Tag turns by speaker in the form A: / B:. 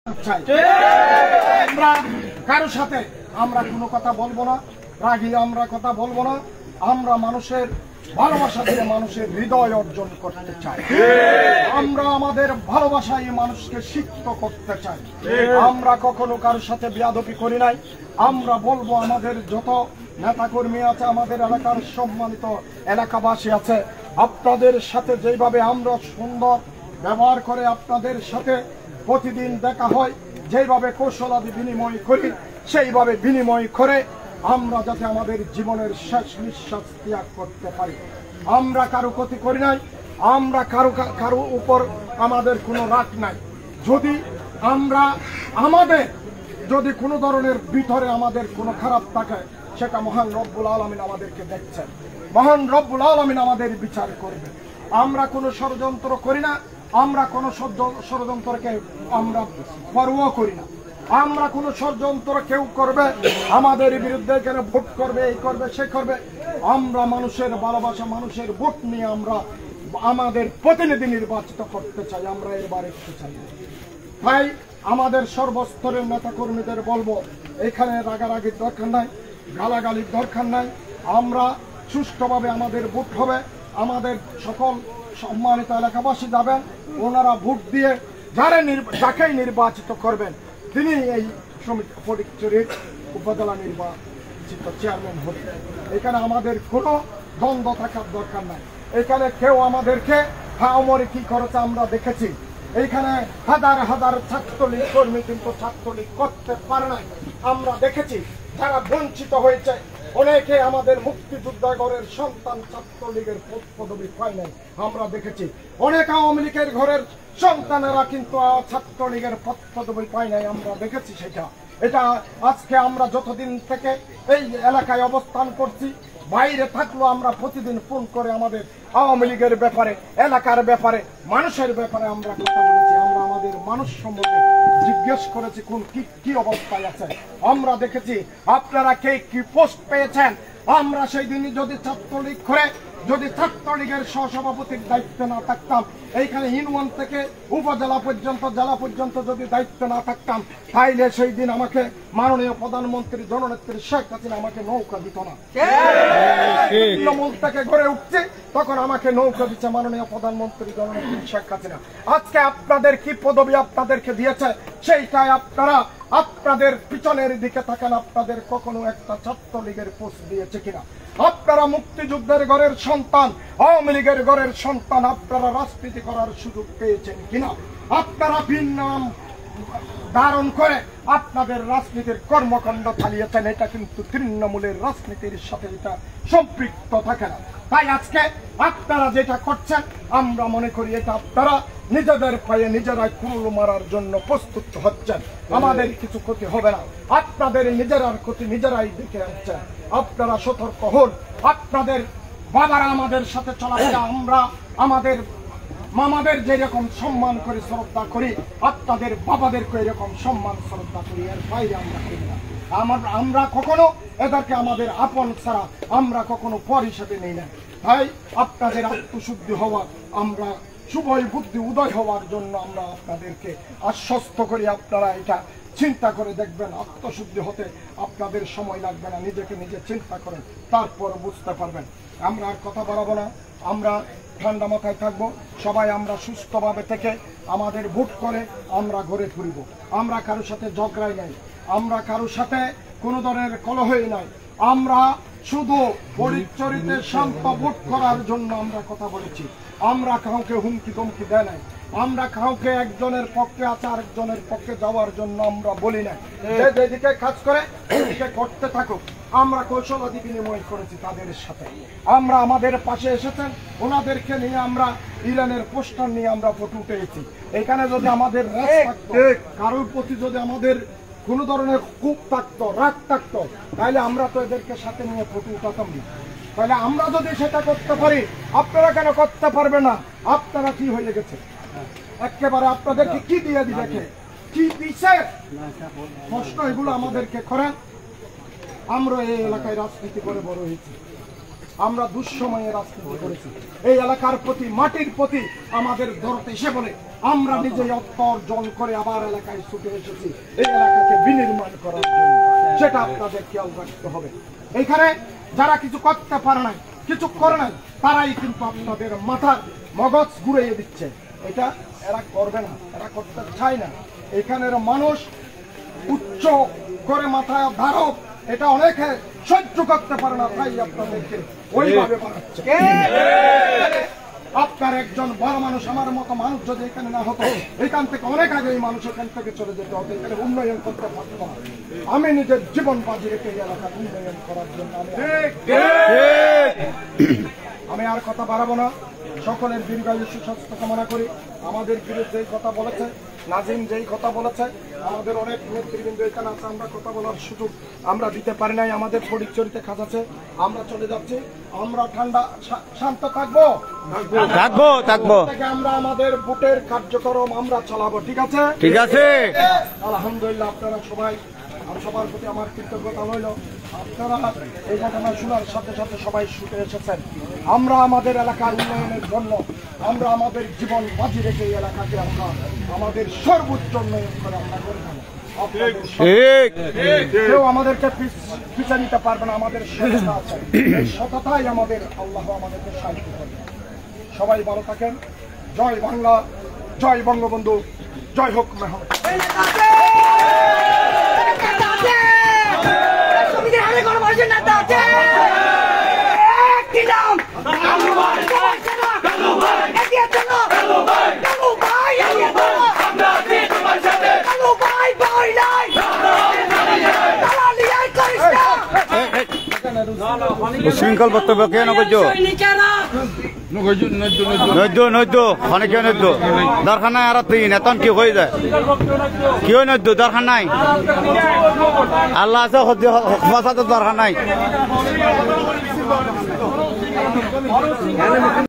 A: আমরা কারোর সাথে আমরা কোনো কথা বলবো না, রাগি আমরা কথা বলবো না। আমরা মানুষের ভালোবাসা দিয়ে মানুষের হৃদয় অর্জন করতে চাই। আমরা আমাদের ভালোবাসায় মানুষকে শিক্ষিত করতে চাই। আমরা কখনো কারোর সাথে বেয়াদবি করি নাই। আমরা বলবো আমাদের যত নেতাকর্মী আছে, আমাদের এলাকার সম্মানিত এলাকাবাসী আছে, আপনাদের সাথে যেভাবে আমরা সুন্দর ব্যবহার করে আপনাদের সাথে প্রতিদিন দেখা হয়, যেভাবে কৌশলাদি বিনিময় করি, সেইভাবে বিনিময় করে আমরা যাতে আমাদের জীবনের শেষ নিঃশ্বাস ত্যাগ করতে পারি। আমরা কারো ক্ষতি করি নাই, আমরা কারো উপর আমাদের কোনো রাগ নাই। যদি আমরা যদি কোনো ধরনের ভিতরে আমাদের কোনো খারাপ থাকে, সেটা মহান রব্বুল আলামিন আমাদেরকে দেখছেন। মহান রব্বুল আলামিন আমাদের বিচার করবে। আমরা কোনো ষড়যন্ত্র করি না, আমরা কোনো ষড়যন্ত্রকে আমরা পরোয়া করি না। আমরা কোনো ষড়যন্ত্র কেউ করবে আমাদের বিরুদ্ধে, কেন ভোট করবে, এই করবে, সে করবে, আমরা মানুষের ভালোবাসা, মানুষের ভোট নিয়ে আমরা আমাদের প্রতিনিধি নির্বাচিত করতে চাই। আমরা এবার একটু চাই। তাই আমাদের সর্বস্তরের নেতা কর্মীদের বলবো, এখানে রাগারাগির দরকার নাই, গালাগালির দরকার নাই। আমরা সুষ্ঠুভাবে আমাদের ভোট হবে, আমাদের সকল সম্মানিত এলাকাবাসী যাবেন, ওনারা ভোট দিয়ে যাকেই নির্বাচিত করবেন তিনি এই সমিতি ফটিকছড়ির উপজেলা নির্বাচিত চেয়ারম্যান হবেন। এখানে আমাদের কোনো দ্বন্দ্ব থাকার দরকার নাই। এখানে কেউ আমাদেরকে হাওমরে কি করেছে আমরা দেখেছি। এইখানে হাজার হাজার ছাত্রলীগ কর্মী কিন্তু ছাত্রলীগ করতে পারে নাই, আমরা দেখেছি। যারা বঞ্চিত হয়েছে, অনেকে আমাদের মুক্তিযোদ্ধা ঘরের সন্তান ছাত্রলীগের পদবি পায় নাই, আমরা দেখেছি। অনেক আওয়ামী লীগের ঘরের সন্তানেরা কিন্তু ছাত্রলীগের পদবি পায় নাই, আমরা দেখেছি। এটা আজকে আমরা যতদিন থেকে এই এলাকায় অবস্থান করছি, বাইরে থাকলেও আমরা প্রতিদিন ফোন করে আমাদের আওয়ামী লীগের ব্যাপারে, এলাকার ব্যাপারে, মানুষের ব্যাপারে আমরা কথা বলেছি। আমরা আমাদের মানুষ সম্বন্ধে জিজ্ঞেস করেছি কোন কি অবস্থায় আছে। আমরা দেখেছি আপনারা কে কি পোস্ট পেয়েছেন। আমরা সেই দিনই যদি ছাত্রলীগ করে, যদি ছাত্রলীগের সহসভাপতির দায়িত্বে না থাকতাম, এইখানে ইউনিয়ন থেকে উপজেলা পর্যন্ত, জেলা পর্যন্ত যদি দায়িত্ব না থাকতাম, তাইলে সেই দিন আমাকে মাননীয় প্রধানমন্ত্রী জননেত্রী শেখ হাসিনা আমাকে নৌকা দিত না। তৃণমূল থেকে গড়ে উঠছে, তখন আমাকে নৌকা দিচ্ছে মাননীয় প্রধানমন্ত্রী জননেত্রী শেখ হাসিনা। আজকে আপনাদের কি পদবি আপনাদেরকে দিয়েছে, সেইটাই আপনারা আপনাদের পিছনের দিকে থাকেন। আপনাদের কখনো একটা ছাত্রলীগের পোস্ট দিয়েছে কিনা? আপনারা মুক্তিযুদ্ধের ঘরের সন্তান, আওয়ামী লীগের ঘরের সন্তান, আপনারা রাজনীতি করার সুযোগ পেয়েছেন কিনা? আপনারা ভিন্ন নাম ধারণ করে আপনাদের রাজনীতির কর্মকাণ্ড চালিয়েছেন। এটা কিন্তু তৃণমূলের রাজনীতির সাথে এটা সম্পৃক্ত থাকে না। তাই আজকে আপনারা যেটা করছেন, আমরা মনে করি এটা আপনারা নিজেদের পায়ে নিজেরাই কুড়ুল মারার জন্য প্রস্তুত হচ্ছেন। আমাদের কিছু ক্ষতি হবে না, আপনাদের নিজেরার ক্ষতি নিজেরাই দেখে আসছেন। আপনারা সতর্ক হন। আপনাদের বাবারা আমাদের সাথে চলাফেরা, আমরা আমাদের মামাদের যেরকম সম্মান করে শ্রদ্ধা করি, আপনাদের বাবাদেরকে এরকম সম্মান শ্রদ্ধা করি, এর বাইরে আমরা করি না। আমরা কখনো এদেরকে আমাদের আপন ছাড়া আমরা কখনো পর হিসেবে নেই না। তাই আপনাদের আত্মশুদ্ধি হওয়া, আমরা শুভই বুদ্ধি উদয় হওয়ার জন্য আমরা আপনাদেরকে আশ্বস্ত করি। আপনারা এটা চিন্তা করে দেখবেন, আত্মশুদ্ধি হতে আপনাদের সময় লাগবে না। নিজেকে নিজে চিন্তা করেন, তারপর বুঝতে পারবেন। আমরা আর কথা বাড়াবো না, আমরা ঠান্ডা মাথায় থাকবো। সবাই আমরা সুস্থভাবে থেকে আমাদের ভোট করে আমরা ঘরে ফিরব। আমরা কারোর সাথে ঝগড়াই নাই, আমরা কারোর সাথে কোনো ধরনের কলহই নাই। আমরা শুধু পরিচরিতে শান্ত ভোট করার জন্য আমরা কথা বলেছি। আমরা কাউকে হুমকি ধমকি দেয় নাই, আমরা কাউকে একজনের পক্ষে আছে আরেকজনের পক্ষে যাওয়ার জন্য আমরা বলি না। যেদিকে কাজ করে সেদিকে করতে থাকুক। আমরা কৌশলাদি বিনিময় করেছি তাদের সাথে, আমরা আমাদের পাশে এসেছেন, ওনাদেরকে নিয়ে আমরা ইরানের পোস্টার নিয়ে আমরা ফটো উঠেছি। এখানে যদি আমাদের কারোর প্রতি যদি আমাদের কোনো ধরনের কূপ থাকতো, রাগ থাকতো, তাহলে আমরা তো এদেরকে সাথে নিয়ে ফটো উঠাতাম না। তাহলে আমরা যদি সেটা করতে পারি, আপনারা কেন করতে পারবে না? আপনারা কি হয়ে গেছে একেবারে, আপনাদেরকে কি দিয়ে দিয়েছে, কি দিচ্ছে প্রশ্ন, এগুলো আমাদেরকে করেন। আমরা এই এলাকায় রাজনীতি করে বড় হয়েছি। আমরা দুঃসময়ে রাজনীতি করেছি। এই এলাকার প্রতি, মাটির প্রতি আমাদের দরদ এসে বলে আমরা নিজেই অর্থ অর্জন করে আবার এলাকায় ছুটে এসেছি এই এলাকাকে বিনির্মাণ করার জন্য। সেটা আপনাদের খেয়াল রাখতে হবে। এইখানে যারা কিছু করতে পারে নাই, কিছু করে নাই, তারাই কিন্তু আপনাদের মাথার মগজ ঘুরিয়ে দিচ্ছে। এটা এরা করবে না, এরা করতে চায় না। এখানের মানুষ উচ্চ করে মাথায় ধারক, এটা অনেকে সহ্য করতে পারে না, তাই আপনাদেরকে ওইভাবে বানাচ্ছে। আপনার একজন বড় মানুষ, আমার মতো মানুষ যদি এখানে না হতো, এখান থেকে অনেক আগে এই মানুষ এখান থেকে চলে যেতে হতো, এখানে উন্নয়ন করতে পারতো না। আমি নিজের জীবন বাজি রেখে এই এলাকার উন্নয়ন করার জন্য আমি আর কথা বাড়াবো না। সকলের দীর্ঘায়ু সুস্বাস্থ্য কামনা করি। আমাদের বিরুদ্ধে কথা বলেছে নাজিম, যেই কথা বলেছে, আমাদের অনেক নেতৃবৃন্দ এখানে আছে, আমরা কথা বলার সুযোগ আমরা দিতে পারি নাই, আমাদের পরিচরিতে কাজ আছে, আমরা চলে যাচ্ছি। আমরা ঠান্ডা শান্ত থাকবো, আমরা আমাদের ভোটের কার্যক্রম আমরা চালাবো। ঠিক আছে, ঠিক আছে। আলহামদুলিল্লাহ, আপনারা সবাই, সবার প্রতি আমার কৃতজ্ঞতা রইল। আপনারা এই ঘটনা শোনার সাথে সাথে সবাই ছুটে এসেছেন। আমরা আমাদের এলাকার উন্নয়নের জন্য আমরা আমাদের জীবন বাজি রেখে এই এলাকাকে আমরা আমাদের সর্বোচ্চ উন্নয়ন করে আমরা করে থাকি। কেউ আমাদেরকে পিছিয়ে নিতে পারবে না, আমাদের সততা আছে, এই সততাই আমাদের আল্লাহ আমাদেরকে সাহায্য করবে। সবাই ভালো থাকেন। জয় বাংলা, জয় বঙ্গবন্ধু, জয় হোক মেহর।
B: উশৃঙ্খল বক্তব্য কেন করছো? নৈদ্য অনেকে নৈদ্য দরকার নাই। আর তুই নেতন কি হয়ে যায়, কি হয় নৈদ্য দরকার নাই। আল্লাহ আছে, দরকার নাই।